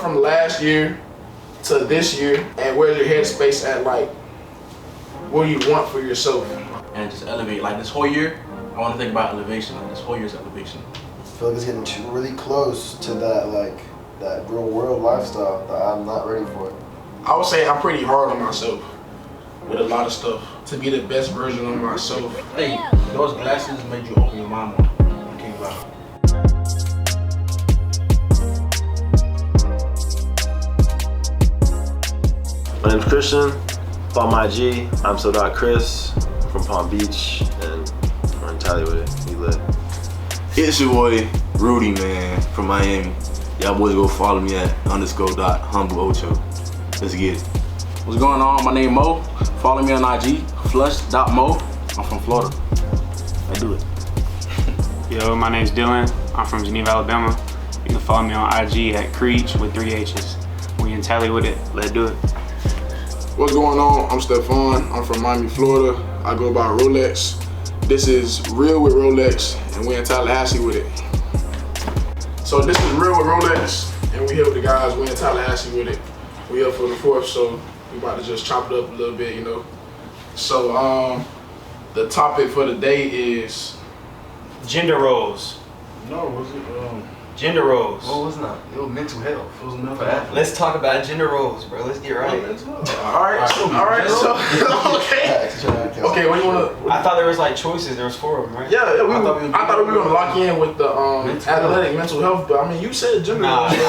from last year to this year, and where's your headspace at? Like, what do you want for yourself? And just elevate. Like this whole year, I want to think about elevation. Like this whole year's elevation. I feel like it's getting really close to that, like, that real world lifestyle that I'm not ready for. I would say I'm pretty hard on myself with a lot of stuff to be the best version of myself. Hey, those glasses made you open your mind more. Think about it. My name's Christian. Follow my IG. I'm so.chris from Palm Beach, and we're entirely with it. We lit. It's your boy Rudy, man, from Miami. Y'all boys go follow me at _.humbleocho. Let's get it. What's going on? My name Mo. Follow me on IG, flush.mo. I'm from Florida. Let's do it. Yo, my name's Dylan. I'm from Geneva, Alabama. You can follow me on IG at Creech with 3 H's. We in tally with it. Let's do it. What's going on? I'm STEFON. I'm from Miami, Florida. I go by Rollex. This is Real with Rollex, and we're in Tallahassee with it. So this is Real with Rollex, and we here with the guys. We're in Tallahassee with it. We up for the 4th, so we about to just chop it up a little bit, you know. So the topic for the day is Gender roles. No, was it? Gender roles. Well, it was not. It was mental health. It was mental health. Let's talk about gender roles, bro. Let's get right. Alright, so okay. Okay, what do you wanna I thought there was like choices. There was 4 of them, right? Yeah, I thought we were gonna lock in with the athletic mental health, but I mean you said gender roles. You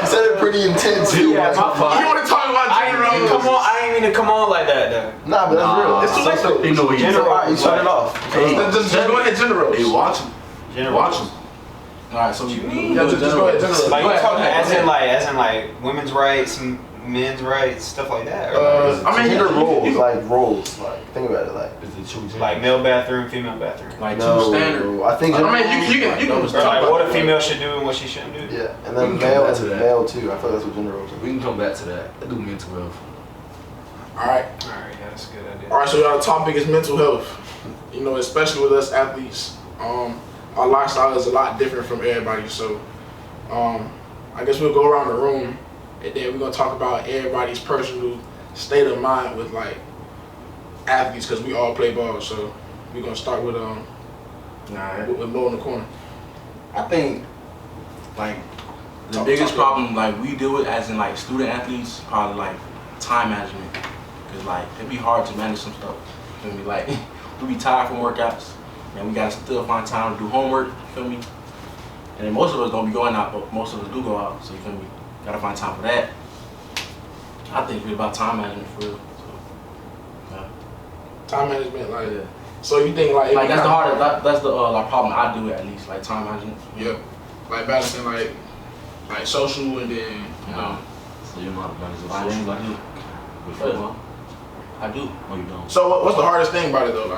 said it pretty intense. Yeah, my fault. You wanna talk about gender roles? Come on, I ain't mean to come on like that though. Nah, but that's real. It's too late. They know what Gender roles. You shut it off. Hey, Just go ahead, gender roles. hey, watch them. Gender Watch roles. them. Alright, so you Yeah, just go ahead, gender roles. Like Go you ahead, talking go ahead. as in like women's rights, men's rights, stuff like that. Or I mean, Gender roles, like roles. Like, think about it, like. like male bathroom, female bathroom. like No, two standard. I think. I mean, you can Or like what a female should do and what she shouldn't do. Yeah, and then We can come male back and to that. male too. I feel like that's what gender roles are. We can come back to that. I do mental health. Alright. Alright, yeah, that's a good idea. Alright, so y'all, the topic is mental health. You know, especially with us athletes. Our lifestyle is a lot different from everybody, so I guess we'll go around the room and then we're gonna talk about everybody's personal state of mind with like athletes, because we all play ball. So we're gonna start with with Mo in the corner. I think like the biggest problem like we deal with as in like student athletes probably like time management, because like it'd be hard to manage some stuff. You feel me? Like we be tired from workouts and we gotta still find time to do homework. You feel me? And then most of us don't be going out, but most of us do go out. So you feel me? Gotta find time for that. I think it's about time management for real. So, yeah. Time management, like Yeah. so you think like Like that's the hardest. That's the like problem I do at least. Like time management. Yeah, like balancing like social and then you know. So you're not managing I social do. with football? I do. No, you don't. So what's the hardest thing about it though?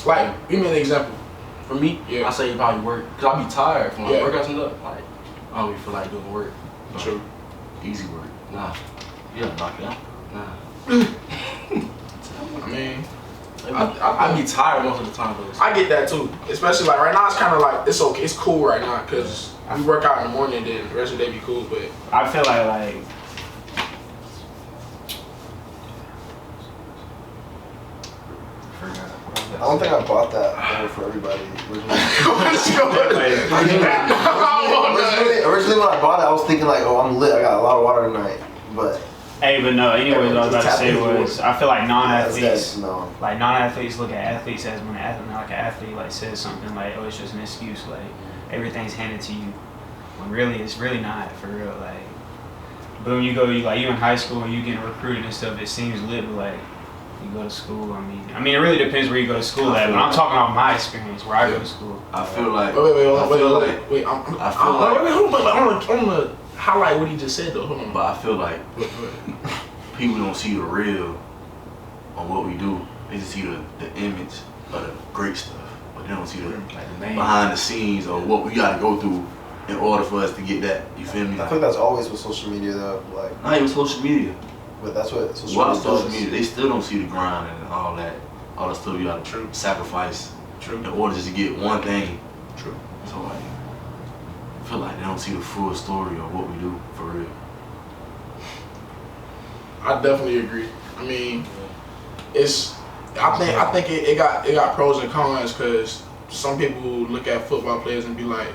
Like give me an example. For me, Yeah. I say probably work, cause I be tired from like Yeah. workouts and stuff. Like I don't even feel like doing work. True. Easy work. Nah, You gotta knock it out. nah. I mean, I be tired most of the time though. I get that too. Especially like right now, it's kind of like it's okay, it's cool right now because we work out in the morning, then the rest of the day be cool. But I feel like I don't think I bought that better for everybody. Originally when I bought it, I was thinking like, oh, I'm lit. I got a lot of water tonight. But hey, but no. Anyways, what I was about to say was, I feel like non-athletes, no. like non-athletes look at athletes as when like an athlete like says something like, oh, it's just an excuse, like everything's handed to you, when really it's really not for real. Like, boom, you in high school and you getting recruited and stuff. It seems lit, but like you go to school. I mean, it really depends where you go to school at. But I'm talking about my experience where I go to school. I feel like. wait, I feel like. wait. I want to highlight what he just said though. Hold on. But I feel like people don't see the real on what we do. They just see the image of the great stuff, but they don't see the behind the scenes or what we gotta go through in order for us to get that. You feel me? I think that's always with social media though. Like, Not even social media. but that's what social While media social does. media, they still don't see the grind and all the stuff you gotta sacrifice in order just to get one thing. True. So like, feel like they don't see the full story of what we do for real. I definitely agree. I mean, I think it got pros and cons because some people look at football players and be like,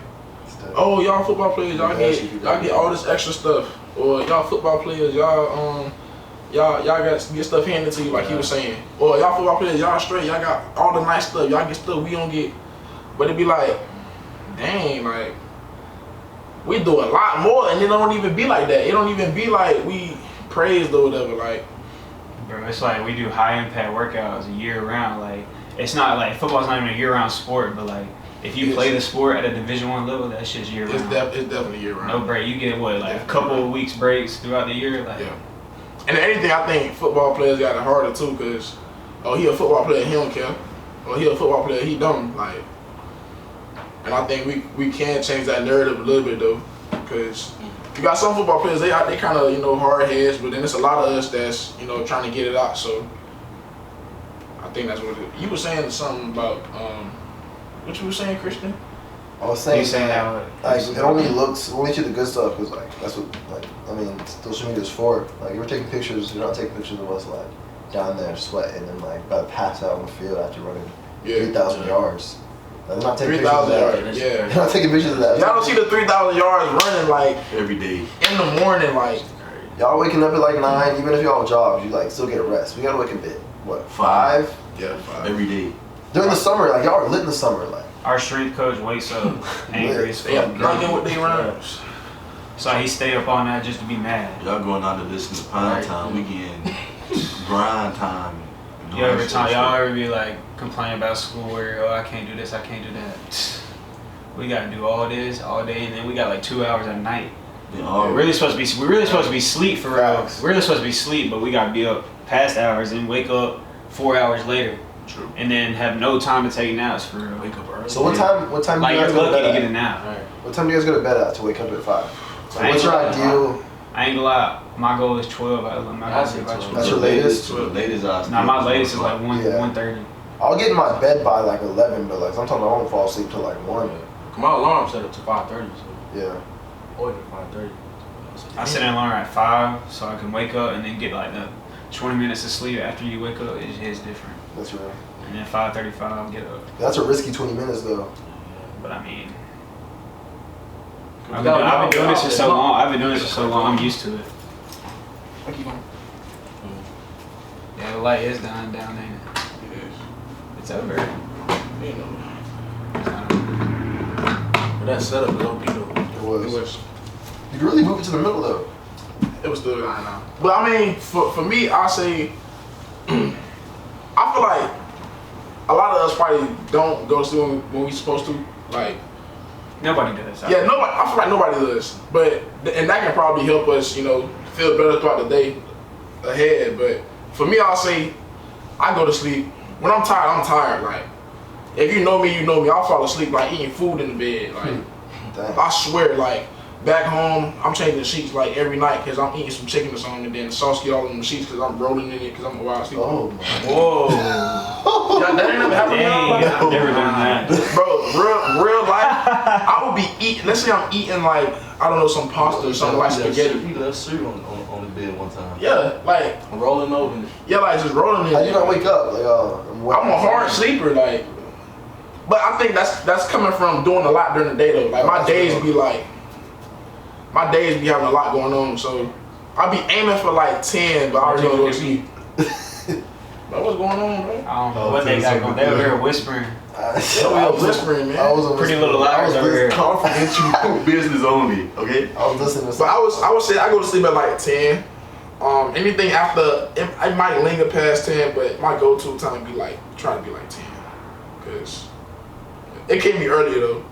oh, y'all football players, y'all get all this extra stuff, or y'all football players, y'all got get stuff handed to you like he was saying, or y'all football players, y'all straight, y'all got all the nice stuff, y'all get stuff we don't get. But it be like, dang, like we do a lot more, and it don't even be like that. It don't even be like we praised or whatever. Like, bro, it's like we do high impact workouts year round. Like, it's not like football's not even a year round sport, but like if you play the sport at a Division I level, that shit's year round. It's definitely year round. No break. You get what, like a couple of weeks breaks throughout the year. Like, yeah. And anything, I think football players got it harder too, cause he a football player, he don't care, or he a football player, he don't like. And I think we can change that narrative a little bit though, because you got some football players, they kind of, hard heads, but then there's a lot of us that's, trying to get it out. So I think that's what you were saying something about. What you were saying, Christian? I was saying how it only see the good stuff because like that's what social media is for. Like you're taking pictures, you're not taking pictures of us like down there sweating and like about to pass out on the field after running 3,000 yards. Like, they're not taking 3,000 yards. They're not taking pictures of that. Y'all don't see the 3,000 yards running like every day in the morning, like y'all waking up at like 9. Even if y'all jobs, you like still get a rest. We gotta wake up at what 5? Yeah, 5 every day. During the summer, like y'all are lit in the summer, like. our strength coach wakes up angry as Yeah, fuck. not getting what they runs. So he stay up all night just to be mad. Y'all going out to listen to Pine Time, we getting grind time. Y'all ever be like complaining about schoolwork? Oh, I can't do this, I can't do that. We gotta do all this all day, and then we got like 2 hours at night. We're really supposed to be sleep for real. We're really supposed to be sleep, but we gotta be up past hours and wake up 4 hours later. True. And then have no time to take naps for real. Wake up early. So what time Like do you you're guys go to lucky bed to get a at? nap. What time do you guys go to bed at to wake up at 5? So I ain't what's your gonna ideal? I ain't gonna lie, my goal is 12. That's your latest? Nah, my latest is like 1:30. I'll get in my bed by like 11, but like sometimes I won't fall asleep till like 1. My alarm set up to 5:30, so Yeah. or to 5:30. I set an alarm at 5 so I can wake up and then get like the 20 minutes of sleep after you wake up. It's different. That's real. And then 5:35 get up. That's a risky 20 minutes though. But I mean, I've been doing this for so long. I'm used to it. Yeah, the light is down, ain't it? It is. It's over. But that setup is OP though. It was. It was. You could really move it to the middle though. It was still down now. But I mean, for me, I say, I feel like a lot of us probably don't go to sleep when we supposed to. Like, Nobody does. yeah, nobody. I feel like nobody does. But and that can probably help us, feel better throughout the day ahead. But for me, I'll say, I go to sleep when I'm tired. I'm tired. Like, if you know me, you know me. I'll fall asleep like eating food in the bed. Like, I swear, like. Back home, I'm changing the sheets like every night because I'm eating some chicken or something, and then the sauce get all in the sheets because I'm rolling in it because I'm a wild sleeper. Oh my. Whoa. That ain't never happened to Dang, y'all? I've never done that. Bro, real life, I would be eating, let's say I'm eating like, I don't know, some pasta or something like spaghetti. We left cereal on the bed one time. Yeah, like, I'm rolling over. like just rolling in How it. you not wake up? Like, I'm a hard sleeper, like, but I think that's coming from doing a lot during the day though. Like, my days be having a lot going on, so I be aiming for like 10, but I already go to sleep. But what's going on, bro? I don't know what they got going. They over here whispering. I was whispering, man. I was Pretty little liars over here. Confidential business only, okay? I was listening to But I would say I go to sleep at like 10. Anything after, I might linger past 10, but my go-to time be like, try to be like 10. Cause it can't be earlier though.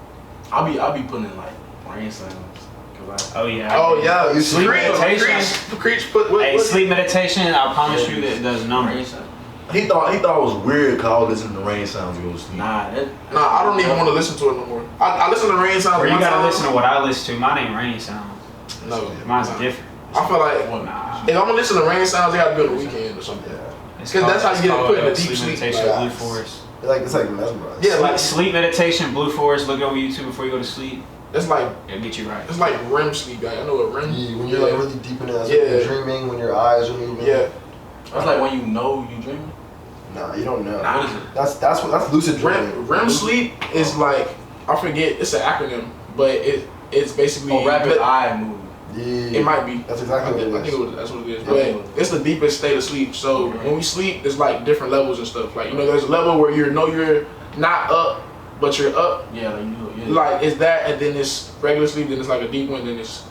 I'll be putting in like rain sounds. Oh yeah. Oh yeah. You sleep meditation. Preach put what? Hey, sleep meditation. I promise you that it does numbers. He thought it was weird because I was listening to rain sounds go to sleep. Nah, I don't even want to listen to it no more. I listen to rain sounds. Or you one gotta time. listen to what I listen to. Mine ain't rain sounds. No, Mine's different. I feel like Nah. if I'm gonna listen to rain sounds, they gotta be on the weekend or something. It's 'Cause that's how you get called, put in a deep sleep. meditation, like Blue that. Forest. It's like mesmerized. Yeah, Like like sleep meditation, Blue Forest. Look over YouTube before you go to sleep. That's like It'll get you right. it's like REM sleep. I know what REM. Yeah, when you're like really deep in it, that's when you're dreaming, when your eyes are moving. Yeah. That's like when you know you dreaming. Nah, you don't know. What is it? That's lucid dreaming. REM sleep is like, I forget, it's an acronym, but it's basically rapid eye movement. Yeah, it might be. That's exactly what it is. I think that's what it is. But it's the deepest state of sleep. So when we sleep, there's like different levels and stuff. Like, you know, there's a level where you're not up, but you're up. Yeah, like you know, yeah. Like it's that, and then it's regular sleep, then it's like a deep one, then it's.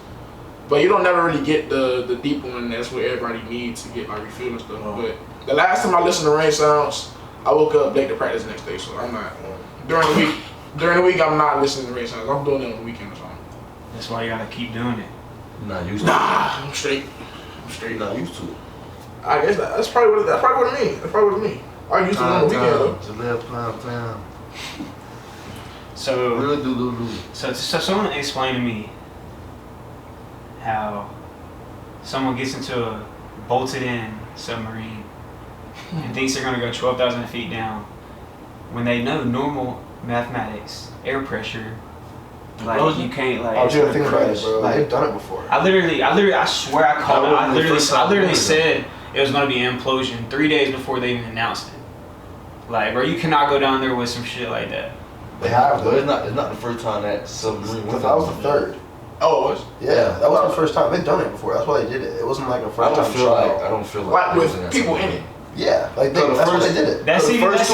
But you don't never really get the deep one. That's what everybody needs to get like refueled and stuff. Oh. But the last time I listened to rain sounds, I woke up late to practice the next day, so I'm not during the week. During the week, I'm not listening to rain sounds. I'm doing it on the weekend or something. That's why you gotta keep doing it. Not used to. Nah, I'm straight. Not used to it. I guess that's probably what it means. That's probably what it means. I used to it on the weekend though. To live, plan. So, Real do. so someone explain to me how someone gets into a bolted-in submarine and thinks they're gonna go 12,000 feet down when they know normal mathematics, air pressure. Like you can't like. I was trying to think about it, bro. Like, They've done it before. I swear I called it. I literally first said it was gonna be an implosion 3 days before they even announced it. Like, bro, you cannot go down there with some shit like that. They have But though. it's not the first time that submarine went That was the third. Oh, it was? Yeah, that was the first time. They've done it before. That's why they did it. It wasn't like a I first don't time feel trial. like I don't feel Like like with people in it. Yeah, like So the that's why first- they did it. That's the even first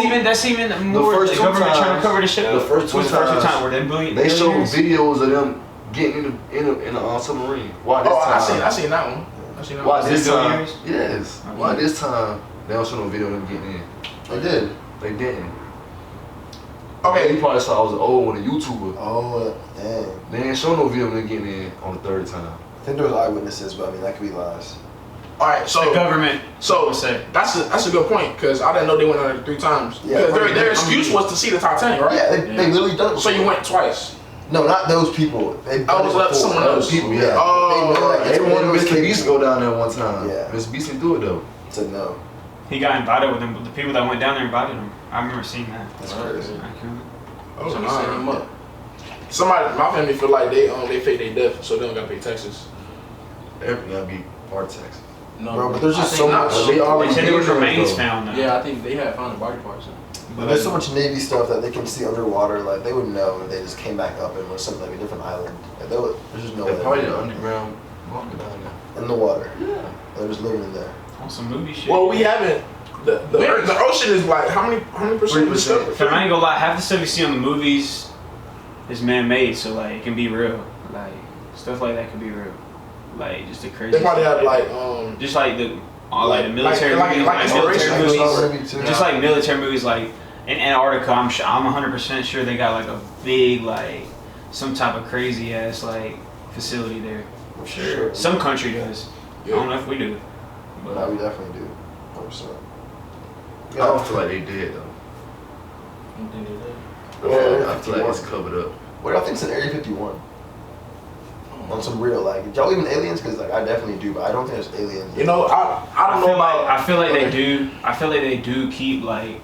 more first the two government trying to times- cover the shit the up. first two Was the first two times, times where they bullied. They showed videos of them getting in a submarine. Why this time? I seen that one. I seen that Why one. this Is it time? billionaires? Yes. Oh, Why yeah. this time they don't show no video of them getting in? They did. They didn't. Okay. You probably saw I was old with a YouTuber. Oh, dang. They didn't show no video of them getting in on the third time. I think there was eyewitnesses, but I mean, that could be lies. All right, The so government. so say. that's a good point because I didn't know they went on it 3 times. Yeah, Because their right. excuse was to see the Titanic, right? Yeah, they literally done it So you before. went twice. No, not those people. They've done was it that before. someone else? People, Yeah. Oh, they know that They wanted was Mr. capable. Beast to go down there one time. Yeah. Mr. Beast didn't do it though. Said no. He got invited with them, but the people that went down there invited him. I remember seeing that. That's crazy. Oh, Somebody set him up. Somebody, my family feel like they fake their death, so they don't gotta pay taxes. Everything gotta be part tax. No, Bro, but there's I just think so not. much. They already They said there was did remains though. found though. Yeah, I think they had found the body parts. But there's so much Navy stuff that they can see underwater. Like they would know if they just came back up and was something like a different island. Like, there's just no way. They probably did underground bunker down there. in the water. Yeah. They're just living in there. On some movie shit. Well, we haven't. The ocean is like how many percent of the stuff? If I ain't gonna lie, half the stuff you see on the movies is man-made, so like it can be real. Like stuff like that could be real. Like just the crazy. They probably stuff have like like just like the military like movies, like military inspiration, movies. too. Just like military movies, like in Antarctica, I'm 100% sure they got like a big like some type of crazy ass like facility there. Sure. Some country does. I don't know if we do. But No, we definitely do. 100%. I don't feel like they did though. Well, I feel like it's covered up. What do y'all think's in Area 51? On some real, like, do y'all believe in aliens? Because like I definitely do, but I don't think there's aliens. you know I don't know about. I feel like okay. they do. I feel like they do keep like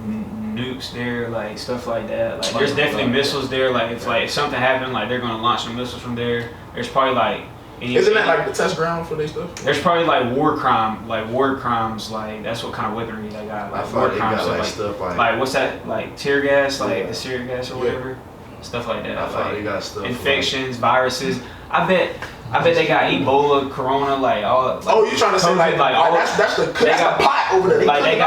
nukes there, like stuff like that. Like there's definitely missiles there. Like if something happened, like they're gonna launch some missiles from there. There's probably like Isn't that like the test ground for this stuff? there's probably like war crimes. Like that's what kind of weaponry they got. I Like feel war like they got crimes. So, like like, stuff like what's that? Like tear gas, like Yeah. the tear gas or Yeah. whatever. Stuff like that. I feel like they Like got stuff. infections, viruses. I bet they got Ebola, Corona, like all. Like, Oh, you trying to say COVID, like all, that's the got- pot over there. like they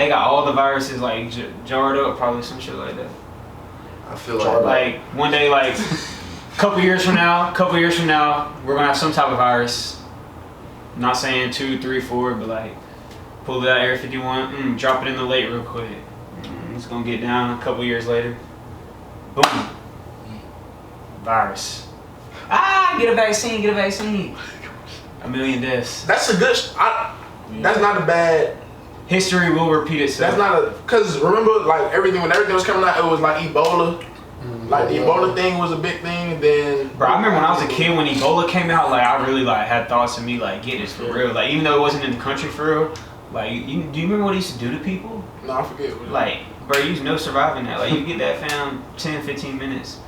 got all the viruses like jarred up, probably some shit like that. I feel Jarred like Like one day, like couple years from now, we're gonna have some type of virus. I'm not saying 2, 3, 4, but like pull it out Area 51, drop it in the lake real quick. It's gonna get down a couple years later. Boom. Virus. Get a vaccine. 1 million deaths. That's a good. That's not a bad. History will repeat itself. That's not a. Cause remember, like when everything was coming out, it was like Ebola. Like the Ebola thing was a big thing. And then. Bro, I remember when I was a kid when Ebola came out, like I really like had thoughts of me like getting this for real. Like even though it wasn't in the country for real, like do you remember what it used to do to people? No, I forget. Like, bro, you was no surviving that. Like you get that found 10, 15 minutes.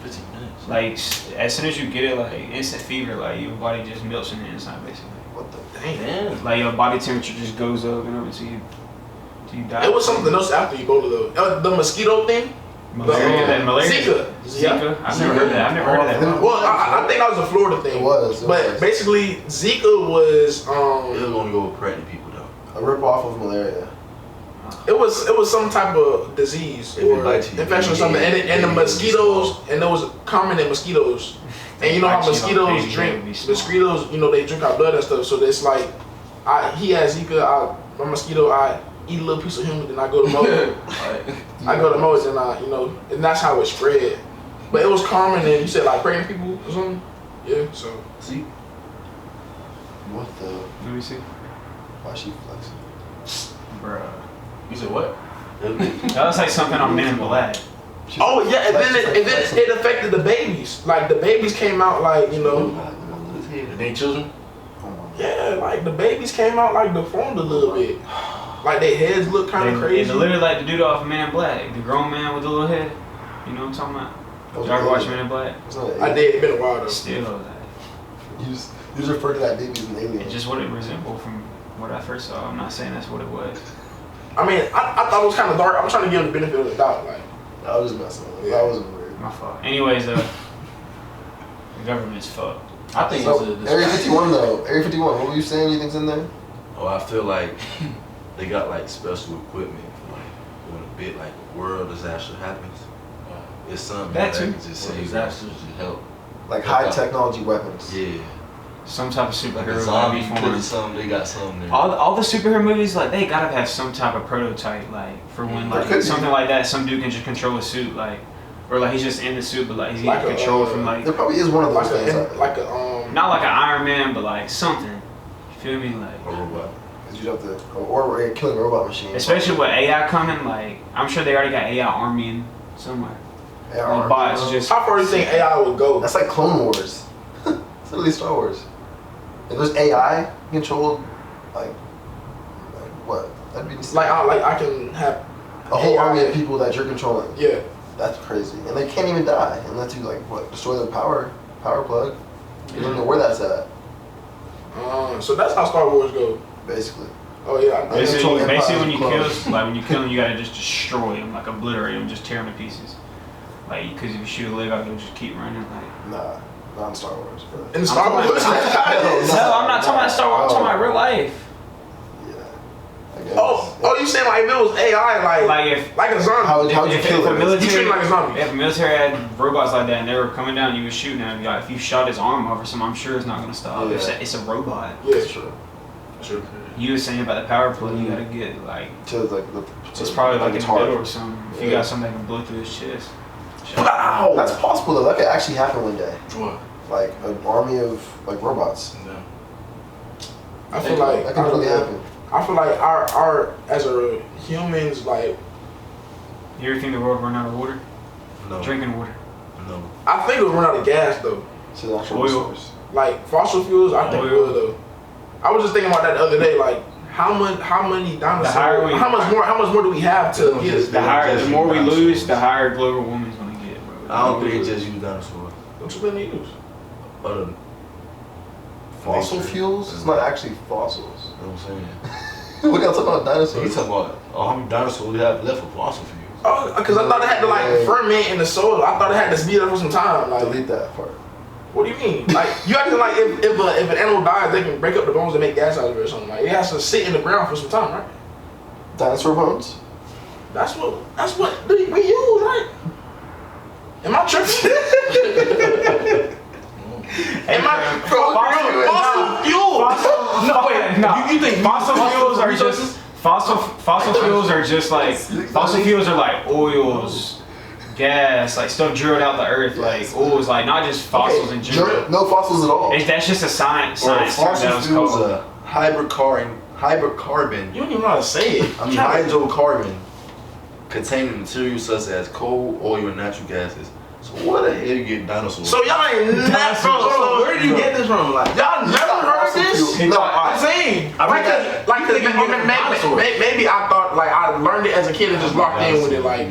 15 minutes. Like as soon as you get it, like instant fever, like your body just melts in the inside, basically. What the? Damn. Like your body temperature just goes up and over till you die. It was something else after Ebola though. The mosquito thing. Malaria, that malaria. Zika. Zika. I've never heard that. I've never heard of that. Well, I think that was a Florida thing. It was. But basically, Zika was It was gonna go with pregnant people though. A rip off of malaria. it was some type of disease If it or bites you, infection or something, and the mosquitoes, and it was common in mosquitoes. And you know how mosquitoes drink, mosquitoes, you know, they drink our blood and stuff. So it's like, he has Zika, my mosquito, I eat a little piece of him, then I go to Mo. I go to Mo's and and that's how it spread. But it was common, and you said like pregnant people or something. Yeah, so. See? What the? Let me see. Why she flexing? Bruh. You said what? That was like something on Men in Black. Oh yeah, and then it affected the babies. Like the babies came out like, you know. They children? Yeah, like the babies came out like deformed a little bit. Like their heads look kind of crazy. And literally like the dude off Men in Black, the grown man with the little head. You know what I'm talking about? Y'all ever watch Men in Black? I did. It's been a while though. Still, You just refer to that baby as an alien. it's just what it resembled from what I first saw. I'm not saying that's what it was. I mean, I thought it was kind of dark. I'm trying to give him the benefit of the doubt. Like, I was just messing with it. That wasn't weird. My fault. Anyways, the government's fucked. I think So, it's Area 51 though. Area 51. What were you saying? You think's in there? Oh, I feel like they got like special equipment for like when a bit like a world disaster happens. It's something That that too. can just save disasters and help. Like high technology weapons. Yeah. Some type of Like superhero a zombie movie put form. something, they got something there. All the superhero movies, like they gotta have some type of prototype, like for when There could like be. something like that, some dude can just control a suit, like, or like he's just in the suit, but like he's Like getting a, control from like There probably is one of those things. not like an Iron Man, but like something. You feel me? Like A robot. Because you'd have to, or a killing robot machine. especially with AI coming, like I'm sure they already got AI army somewhere. AR. Bots just how far do you think AI would go? That's like Clone Wars. It's literally Star Wars. If there's AI controlled, like what? That'd be insane. Like I can have A whole AI. army of people that you're controlling. Yeah. That's crazy. And they can't even die unless you like what? Destroy their power plug. You don't know where that's at. So that's how Star Wars go. Basically. Oh yeah. I Basically, basically Empires when you close. kill, like when you kill him, you gotta just destroy him, like obliterate him, just tear him to pieces. Like because if you shoot a leg out, he'll just keep running. Like Nah, not in Star Wars, bro. In Star Wars. no, I'm not talking about Star Wars. I'm talking about real life. Yeah. I guess. Oh, you saying like if it was AI, like a zombie? How'd you If kill a it? You treat him like a zombie. If military had robots like that and they were coming down, you was shooting at him. Like, if you shot his arm off or something, I'm sure it's not gonna stop. Yeah. It's a robot. Yeah, it's true. True. You were saying about the power plug, you gotta get like To like the. it's probably like in it's the hard. middle or something. If you got something that can blow through his chest. Wow. That's possible though. That could actually happen one day. What? Like an army of like robots. No. I feel like That could really happen. I feel like our as a humans, like You ever think the world run out of water? No. Drinking water. No. I think we'll run out of gas though. To the actual Oil. resource. Like fossil fuels, I think we Oil. will though. I was just thinking about that the other day, like how many dinosaurs, higher we- how much more do we have to They get don't us? The more we lose, the higher global warming's gonna get, bro. I don't think they just use dinosaurs. What you gonna use? Other Fossil nature. fuels? It's not actually fossils. You know what I'm saying? Look, I'm talking about So dinosaurs. you talking about how many dinosaurs we have left for fossil fuels? Oh, because I thought it had to like ferment in the soil. I thought it had to speed up for some time. Like, Delete that part. what do you mean? Like, you acting like if an animal dies, they can break up the bones and make gas out of it or something. Like, it has to sit in the ground for some time, right? Dinosaur bones? That's what we use, right? Am I tripping? Am I fossil fuel? No, wait, no. You think fossil fuels are resources? just fossil fuels are just like fossil fuels are like oils, gas, like stuff drilled out the earth, like oils, like not just fossils in general. No fossils at all. That's just a science term that Fossil was fuels called. are hydrocarbon, You don't even know how to say it. hydrocarbon containing materials such as coal, oil, and natural gases. So what the hell you get dinosaurs? So y'all ain't never. So Where did you get this from? Like, y'all never heard this? No, I'm saying, dinosaurs. maybe I thought I learned it as a kid and just locked in with it. Like,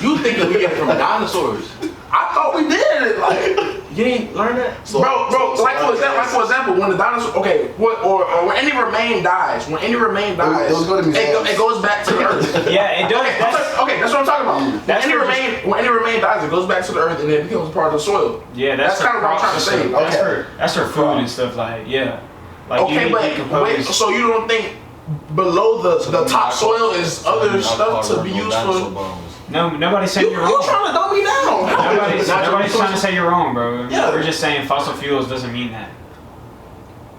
you think that we get it from dinosaurs? I thought we did. Like, You ain't learn that? bro. Like for example, when the dinosaur, or when any remain dies, Those go to museums. it goes back to the earth. Yeah, it does. That's what I'm talking about. When any remain dies, it goes back to the earth and it becomes part of the soil. Yeah, that's kind of what I'm trying to say. That's for food and stuff. Like, yeah. Like, Okay, but wait, so you don't think below the top soil is other stuff to be used for? No, nobody's saying you're wrong. You trying to dumb me down? Nobody's trying to say you're wrong, bro. Yeah. We're just saying fossil fuels doesn't mean that.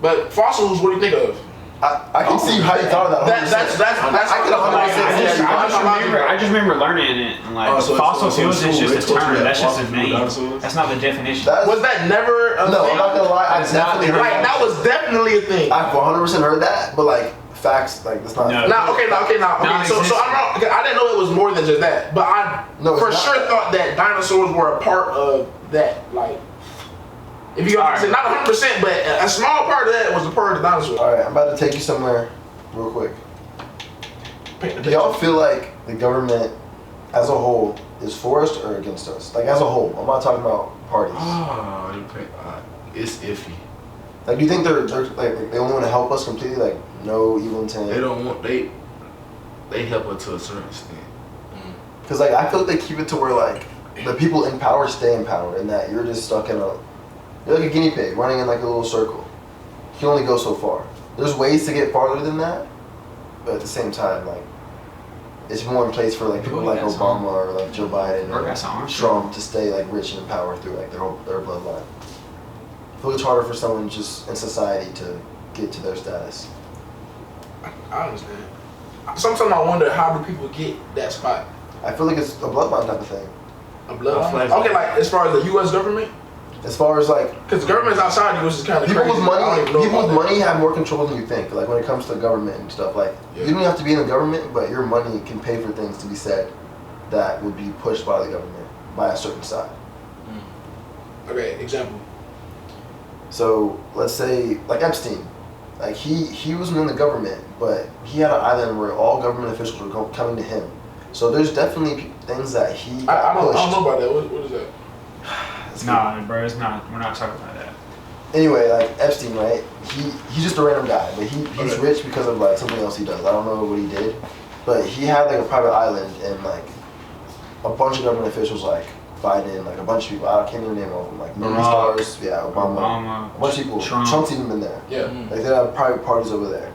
But fossils, what do you think of? I can see how you thought of that. That's I can 100% I just remember learning it. And like, fossil fuels is just a term. That's just a name. That's not the definition. Was that never a thing? No, I'm not gonna lie. I definitely heard Like, that was definitely a thing. I've 100% heard that, but like facts, like that's not. Okay. So I'm wrong. I didn't know it was more than just that, but I for sure thought that dinosaurs were a part of that. Like, if you say not 100%, but a small part of that was a part of the dinosaur. All right, I'm about to take you somewhere real quick. Do y'all feel like the government as a whole is for us or against us? Like as a whole, I'm not talking about parties. It's iffy. Like, do you think they're like they only want to help us completely? Like, no evil intent. They don't want they help us to a certain extent. Because like I feel like they keep it to where like the people in power stay in power, and that you're just stuck in you're like a guinea pig running in like a little circle. You can only go so far. There's ways to get farther than that, but at the same time, like it's more in place for like people like Obama or like Joe Biden or Trump to stay like rich and in power through like their bloodline. I feel it's harder for someone just in society to get to their status. I understand. Sometimes I wonder, how do people get that spot? I feel like it's a bloodline type of thing. A bloodline? Okay, like as far as the U.S. government? As far as like, because governments outside the U.S. is kind of people crazy. People with money have more control than you think. Like when it comes to government and stuff, like you don't have to be in the government, but your money can pay for things to be said that would be pushed by the government by a certain side. Okay, example. So let's say like Epstein, like he wasn't in the government, but he had an island where all government officials were coming to him. So there's definitely things that he I don't know about that. What is that? Nah, bro, it's not. We're not talking about that. Anyway, like Epstein, right? He's just a random guy, but he's rich because of like something else he does. I don't know what he did, but he had like a private island and like a bunch of government officials, like Biden, like a bunch of people. I can't even name all of them. Like movie stars, Obama, a bunch of people. Trump's even been there. Yeah, like they have private parties over there,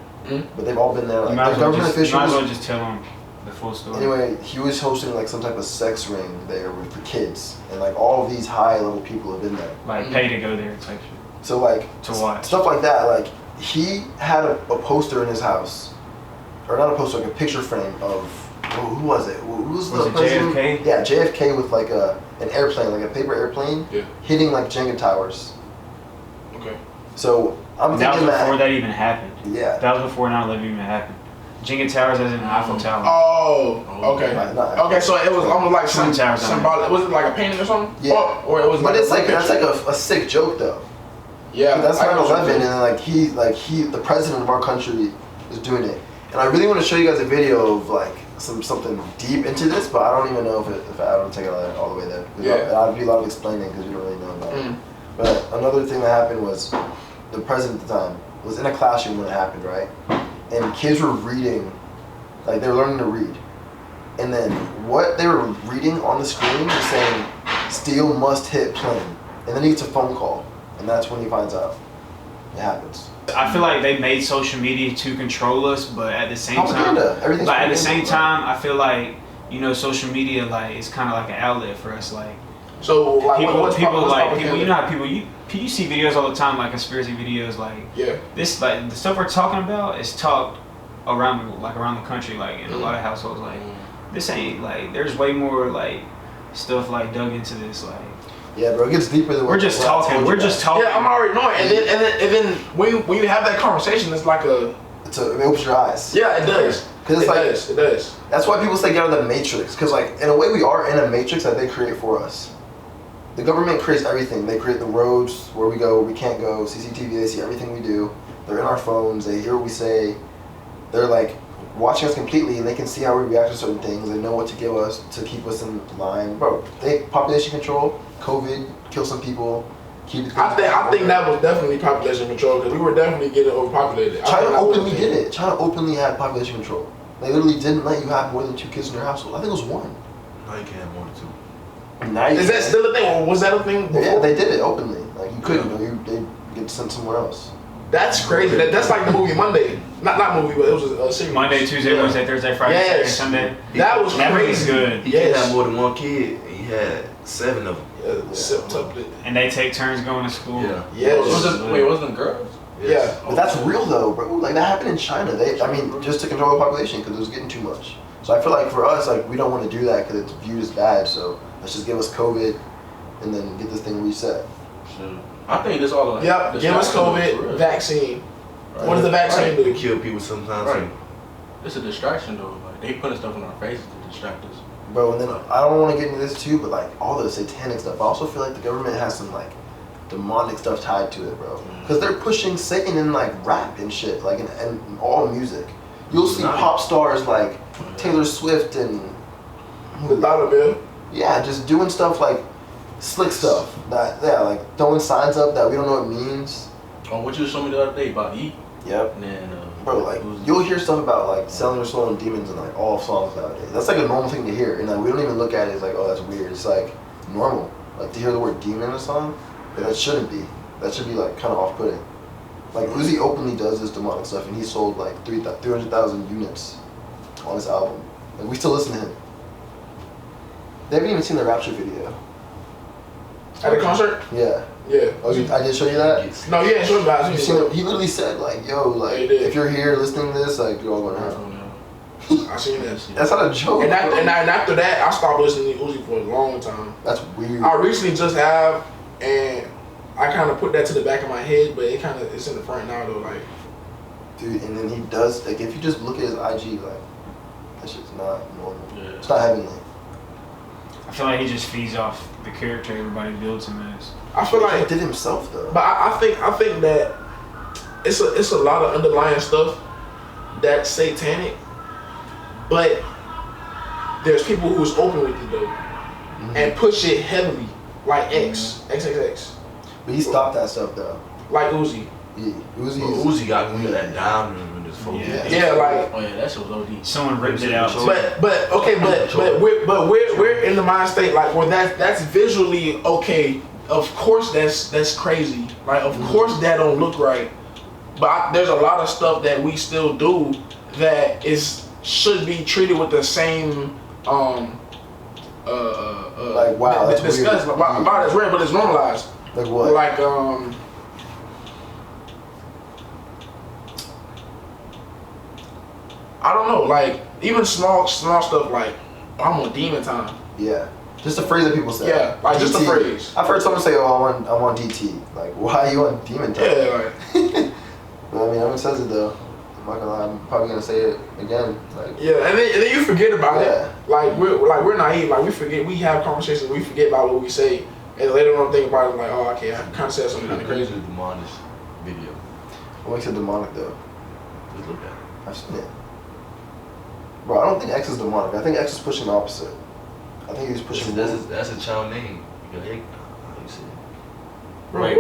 but they've all been there. Like the government officials. You might as well just tell them the full story. Anyway, he was hosting like some type of sex ring there with the kids, and like all of these high level people have been there. Like pay to go there type shit. So like to watch stuff like that. Like he had a poster in his house, or not a poster, like a picture frame of who was it? Who was the president? JFK? Yeah, JFK with like an airplane, like a paper airplane, hitting like Jenga towers. Okay. So I'm that thinking was before that even happened. Yeah. That was before 9/11 even happened. Jenga towers as in an Eiffel Tower. Oh, okay. Okay, so it was almost like some symbolic. Was it like a painting or something? Yeah. Or it was. But like it's like that's like a sick joke though. Yeah. That's 9/11, and then the president of our country is doing it. And I really want to show you guys a video of like something deep into this, but I don't even know if I don't take it all the way there. I'd be a lot of explaining because we don't really know about it. But another thing that happened was the president at the time was in a classroom when it happened, right? And kids were reading, like they were learning to read. And then what they were reading on the screen was saying, "Steel must hit plane." And then he gets a phone call, and that's when he finds out. It happens. I feel like they made social media to control us, but at the same time, I feel like, you know, social media like is kind of like an outlet for us. Like, so like, people, you know how people you see videos all the time, like conspiracy videos, like this, like the stuff we're talking about is talked around the country, like in a lot of households. Like this ain't like there's way more like stuff like dug into this, like. Yeah, bro, it gets deeper than we're just talking. Yeah, I'm already knowing. And then when you have that conversation, it's like it opens your eyes. Yeah, it does. Because it does. That's why people say get out of the matrix. Because like in a way, we are in a matrix that they create for us. The government creates everything. They create the roads, where we go, where we can't go. CCTV, they see everything we do. They're in our phones. They hear what we say. They're like watching us completely, and they can see how we react to certain things. They know what to give us to keep us in line. Bro, population control. COVID, kill some people, keep. I think that was definitely population control because we were definitely getting overpopulated. China openly did it. China openly had population control. They literally didn't let you have more than 2 kids in your household. I think it was 1. Now you can have more than 2. Now Is that still a thing, or was that a thing before? Yeah, they did it openly. Like you couldn't. They get sent somewhere else. That's crazy. That's like the movie Monday. Not movie, but it was a series. Monday, Tuesday, Wednesday, Thursday, Friday, Saturday, Sunday. That was That crazy. was good. He can't have more than 1 kid, and he had 7 of them. And they take turns going to school. Yeah. Yes. Wasn't it girls? Yeah. But that's real though, bro. Like that happened in China. Just to control the population because it was getting too much. So I feel like for us, like we don't want to do that because it's viewed as bad. So let's just give us COVID, and then get this thing reset. Sure. I think this all. Yep. Give us COVID vaccine. Right. What does the vaccine do? It kill people sometimes. Right. Too. It's a distraction though. Like they putting stuff in our faces to distract us. Bro, and then I don't want to get into this too, but like all the satanic stuff. I also feel like the government has some like demonic stuff tied to it, bro. Because they're pushing Satan in like rap and shit, like in all music. You'll see pop stars like Taylor Swift and The dollar bill. yeah, just doing stuff like slick stuff that like throwing signs up that we don't know what it means. Oh, what you showed me the other day about E? Yep. And then Bro, like you'll hear stuff about like selling your soul and demons in like all songs nowadays. That's like a normal thing to hear, and like we don't even look at it as like, oh, that's weird. It's like normal. Like to hear the word demon in a song, that shouldn't be. That should be like kind of off-putting. Like Uzi openly does this demonic stuff, and he sold like 300,000 units on his album. Like we still listen to him. They haven't even seen the Rapture video. At a concert? Yeah. Yeah. Oh, I did show you that. No, you ain't showing about You it. seen it? He literally said like, "Yo, like Yeah, he did. if you're here listening to this, like you're all going to hell." I seen that. That's not a joke. And, bro. after that, I stopped listening to Uzi for a long time. That's weird. I recently just have, and I kind of put that to the back of my head, but it's in the front now though. Like, Dude, and then he does like if you just look at his IG, like that shit's not normal. Yeah. It's not heavenly. I feel like he just feeds off the character everybody builds him as. I feel like, he did himself though. but I think that it's a lot of underlying stuff that's satanic, but there's people who's open with it though, and push it heavily, like XXX. But he stopped that stuff though. Like Uzi. Yeah, Uzi got that down in his focus. Yeah, like. Oh yeah, that shit was OD. Someone ripped it out. But we're in the mind state like where that's visually okay. Of course that's crazy. Like of course that don't look right. But there's a lot of stuff that we still do that should be treated with the same like wow, that's discussed weird. about it's weird, but it's normalized. Like what? Like I don't know, like even small stuff like I'm on demon time. Yeah. Just a phrase that people say. Yeah, like just a DT. phrase. I've heard someone say, "Oh, I'm on DT." Like, why are you on demon time? Yeah, like Well, I mean, everyone says it though. I'm not gonna lie. I'm probably gonna say it again. Like, yeah, and then you forget about Yeah. it. Like we're naive. Like we forget. We have conversations. We forget about what we say, and later on think about it. Like, oh, okay, I kind of said something kind of Crazy crazy. demonic video. what makes it demonic though? Just look at it. I've seen it. Bro, I don't think X is demonic. I think X is pushing the opposite. I think he's pushing. That's a child name. You got how you say it? Wait,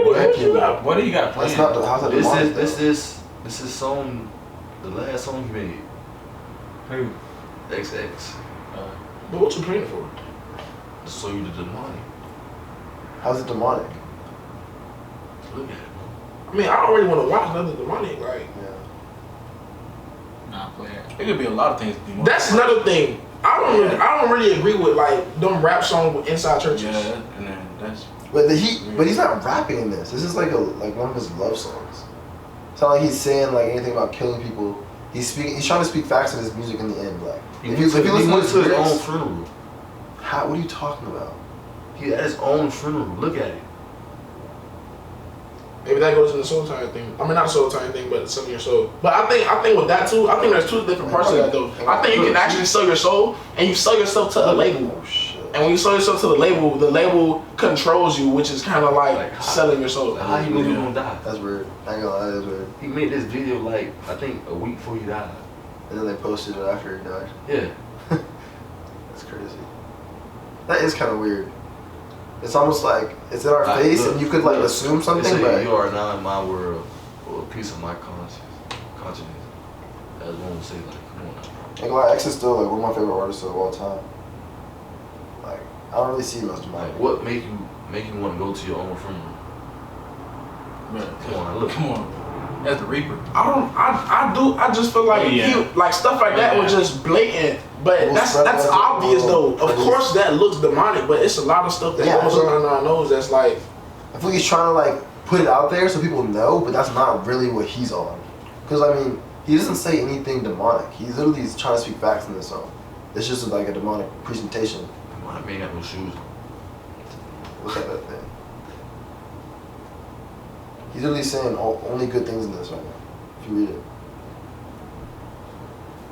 what do you got That's planned? not the. How's that demonic? This is song, the last song he made. Who? XX. But what you praying for? To show you the demonic. How's it demonic? Look at it. I mean, I don't really want to watch another demonic. Like Yeah. Nah, play it. It could be a lot of things. that's another thing. I don't really agree with like them rap songs with inside churches. Yeah, and then that's. But he's not rapping in this. This is like one of his love songs. It's not like he's saying like anything about killing people. He's trying to speak facts in his music in the end. Like He if went you listen to to his lyrics, own funeral. how? What are you talking about? He had his own funeral. Look at it. Maybe that goes in the soul tie thing. I mean, not soul tie thing, but some of your soul. But I think with that too, I think there's two different parts of that though. I think you can actually sell your soul, and you sell yourself to a label. Oh shit. And when you sell yourself to the label controls you, which is kind of like how- selling your soul. How he knew he was gonna die? That's weird. I ain't gonna lie, that's weird. He made this video like I think a week before he died. And then they posted it after he died. Yeah. That's crazy. That is kind of weird. it's almost like it's in our face, look, and you could like look, assume they something, say but you are now in my world, or a piece of my consciousness. As one would say, like, come on now. like X is still like one of my favorite artists of all time. Like I don't really see him as demonic. Like, what make you want to go to your own funeral? Man, Come on, look. Come on. That's the Reaper. I just feel like Yeah. he, like stuff like that was just blatant. But Well, that's spread that obvious to- though. Of course that looks demonic, but it's a lot of stuff that Yeah, goes on in our nose that's like, I feel like he's trying to like put it out there so people know, but that's not really what he's on. Because I mean, he doesn't say anything demonic. He's literally trying to speak facts in this song. It's just like a demonic presentation. I ain't got no shoes. Look at that thing. He's literally saying only good things in this right now. If you read it.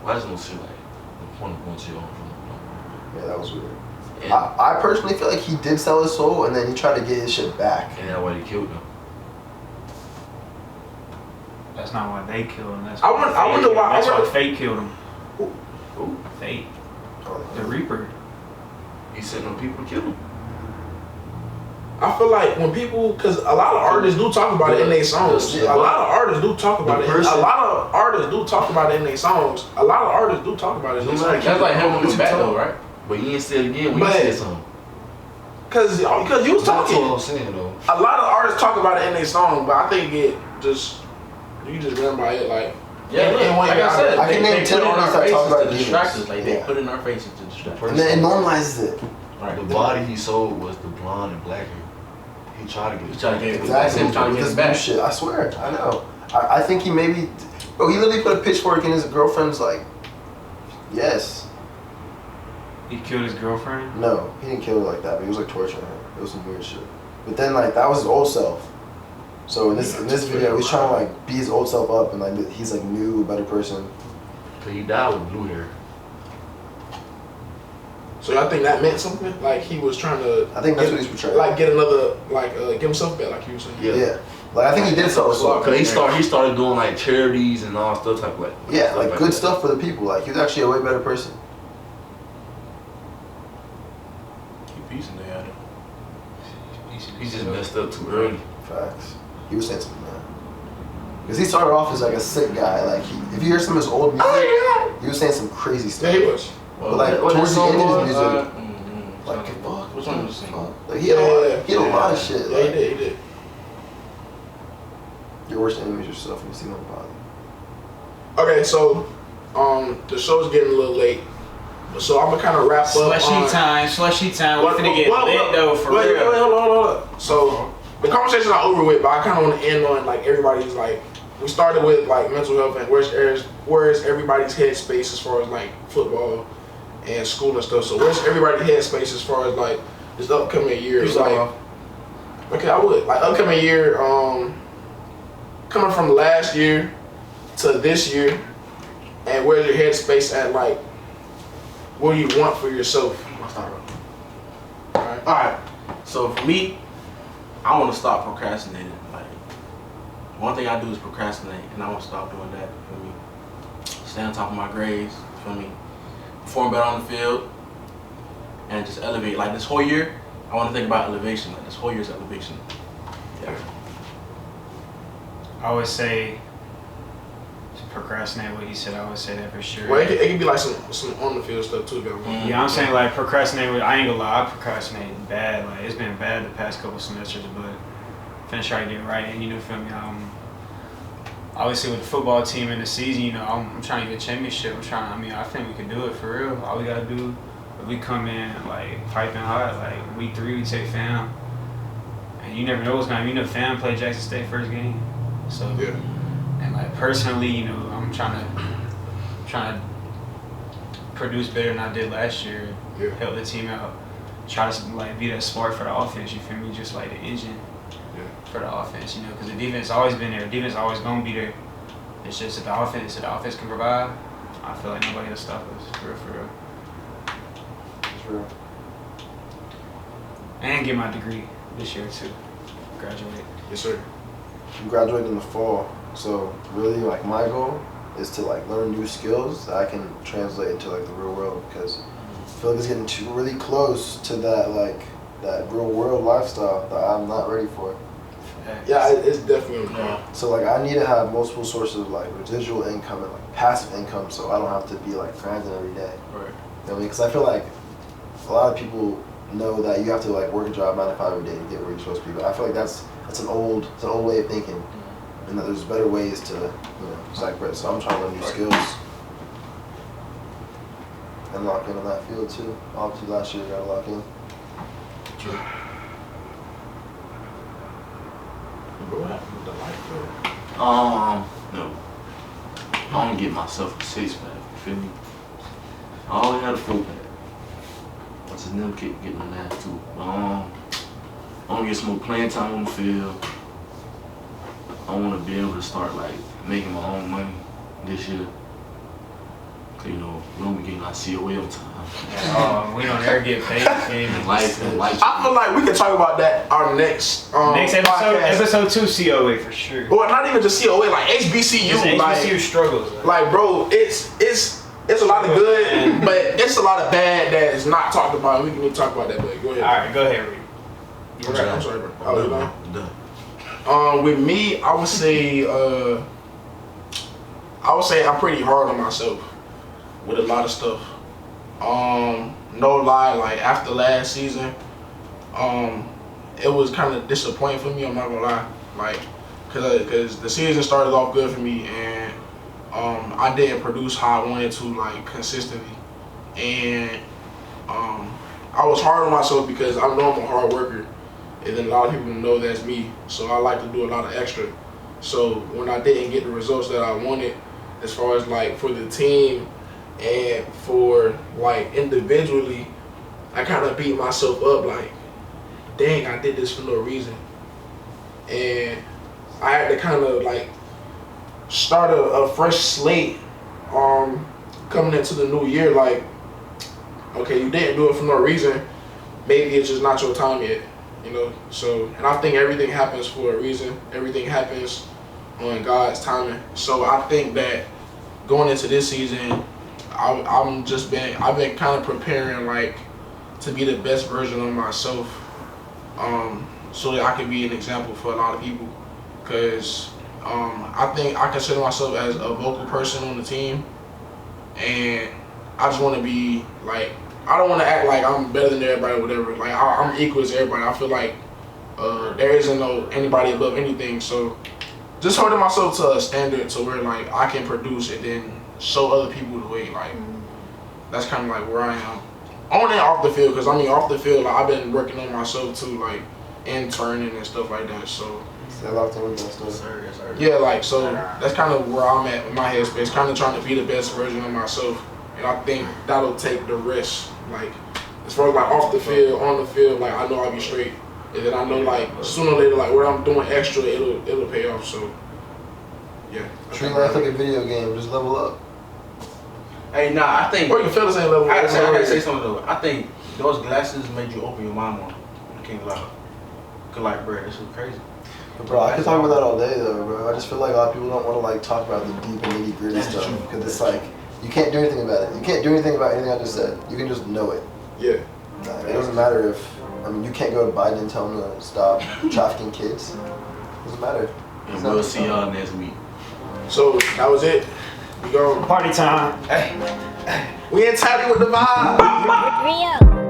I just don't see like the point of going to your own funeral. Yeah, that was weird. And, I personally feel like he did sell his soul and then he tried to get his shit back. and that's why they killed him. That's not why they killed him. That's I why wonder Fate- why- That's I why wonder- Fate killed him. Who? Fate, Oh, the Reaper. He sent them people to kill him. I feel like when people, because a lot of artists do talk about it in their songs. Yeah. A lot of artists do talk about it. A person- lot of artists do talk about it in their songs. A lot of artists do talk about it in their songs. That's like him coming back though, right? But you ain't say it again when But- you said something. Because you was That's what talking. I'm saying though. A lot of artists talk about it in their song, but I think you just run by it like. Yeah, and look, when like you I got said, it, I can they name 10 put in artists our that talk faces about to demons. distract us. Like they Yeah. put in our faces to distract us. And then it normalizes it. Right. The body he sold was the blonde and black hair. He tried to get He tried to get it. Exactly. Him trying to get This it back. bullshit. I swear. I know. I think he maybe. Bro, he literally put a pitchfork in his girlfriend's like. Yes. He killed his girlfriend. No, he didn't kill her like that, but he was like torturing her. It was some weird shit. But then like that was his old self. So in this video, he's trying to like be his old self up and like he's like new, a better person. So he died with blue hair. So y'all think that meant something? Like he was trying to. I think that's what he's portraying. Like get another, get himself back, like you were saying. Yeah. Like I think he did sell his soul. Cause he started doing like charities and all stuff type of like. Yeah, like good that. stuff for the people. Like he was actually a way better person. Keep piecing they had it. He just messed up too early. Facts. He was saying something, man. Because he started off as like a sick guy. Like if you hear some of his old music, he was saying some crazy stuff. Yeah, he was. But like What towards the song end of his was, music, like fuck. Which one was singing? fuck. Like he had a lot of shit. Yeah, Like, he did. your worst enemy is yourself when you see one body. Okay, so the show's getting a little late, so I'm gonna kind of wrap up. Slushy time. We're finna get lit though, for wait, real. Wait, hold on. So the conversation's not over with, but I kind of want to end on like everybody's like. We started with like mental health and where's everybody's headspace as far as like football and school and stuff. So where's everybody's headspace as far as like this upcoming year? You Like, okay, I would like upcoming year. Coming from last year to this year, and where's your headspace at? Like, what do you want for yourself? I'll start off. Alright. Alright. So for me, I want to stop procrastinating. Like one thing I do is procrastinate, and I want to stop doing that. For me, stay on top of my grades. For me, perform better on the field, and just elevate. Like this whole year, I want to think about elevation. Like this whole year's elevation. Yeah. I always say to procrastinate what he said. I always say that for sure. Well, it can be like some on the field stuff too. Yeah, I'm saying like procrastinate. I ain't gonna lie, I procrastinated bad. Like it's been bad the past couple semesters, but finna try to get right. And you know, feel me? Obviously with the football team in the season, you know, I'm trying to get a championship. I think we can do it for real. All we gotta do, if we come in like piping hot, like week 3 we take fam, and you never know what's gonna happen. You know, fam play Jackson State first game, so Yeah. and like personally, you know, I'm trying to produce better than I did last year. Yeah. Help the team out. Try to like be that spark for the offense. You feel me? Just like the engine for the offense. You know, because the defense always been there. The defense always gonna be there. It's just that the offense can provide. I feel like nobody will stop us. For real. It's real. And get my degree this year too. Graduate. Yes, sir. I'm graduating in the fall, so really like my goal is to like learn new skills that I can translate into like the real world, because I feel like it's getting really close to that like that real world lifestyle that I'm not ready for. Yeah, it's definitely. So like I need to have multiple sources of like residual income and like passive income, so I don't have to be like grinding every day. Right. You know what I mean? Because I feel like a lot of people know that you have to like work a job 9 to 5 every day to get where you're supposed to be. But I feel like that's an old way of thinking, and that there's better ways to stack bread. So I'm trying to learn new skills and lock in on that field too. Obviously last year I got to lock in. True. What happened with the light though? No. I don't get myself a 6-pack, you feel me? I always had a 4-pack. I just never kept getting on that too. I want to get some more playing time on the field. I want to be able to start like making my own money this year. Cause you know, we don't be getting our COA on time. We don't ever get paid. Life. I feel like we can talk about that our next Next episode, podcast. episode 2 COA for sure. Well, not even just COA, like HBCU. It's like, HBCU struggles. like, bro, it's a lot of good, but it's a lot of bad that is not talked about. We can even talk about that, but go ahead. All right, go ahead, Reed. I'm sorry, bro. Oh, you done? Done. With me, I would say I'm pretty hard on myself with a lot of stuff. No lie, like after last season, it was kind of disappointing for me. I'm not gonna lie, like, cause the season started off good for me, and I didn't produce how I wanted to, like, consistently, and I was hard on myself because I know I'm a hard worker, and then a lot of people know that's me. So I like to do a lot of extra. So when I didn't get the results that I wanted, as far as like for the team and for like individually, I kind of beat myself up like, dang, I did this for no reason. And I had to kind of like start a fresh slate coming into the new year. Like, okay, you didn't do it for no reason. Maybe it's just not your time yet, you know? So, and I think everything happens for a reason. Everything happens on God's timing. So I think that going into this season, I've been kind of preparing like to be the best version of myself, so that I can be an example for a lot of people. Cause I think I consider myself as a vocal person on the team, and I just want to be like, I don't want to act like I'm better than everybody or whatever. Like I'm equal as everybody. I feel like there isn't anybody above anything. So just holding myself to a standard to where like I can produce and then show other people the way. Like that's kind of like where I am on and off the field. Cause I mean off the field, like, I've been working on myself too, like interning and stuff like that. So yeah, like so that's kind of where I'm at with my headspace. Kind of trying to be the best version of myself, and I think that'll take the rest. Like as far as like off the field, on the field, like I know I'll be straight. And then I know like sooner or later, like where I'm doing extra, it'll pay off. So yeah. Treat life like a video game, just level up. Hey, nah, I think. Or you feel the same level. I gotta say something though. I think those glasses made you open your mind more. I can't lie. Cause like, bro, this is crazy. But bro, I could talk about that all day though, bro. I just feel like a lot of people don't want to like talk about the deep and nitty gritty stuff because it's like you can't do anything about it. You can't do anything about anything I just said. You can just know it. Yeah. Like, it doesn't matter if you can't go to Biden and tell him to stop trafficking kids. It doesn't matter. And we'll see y'all next week. So that was it. We go Party time. We entitled with the vibe. Rio.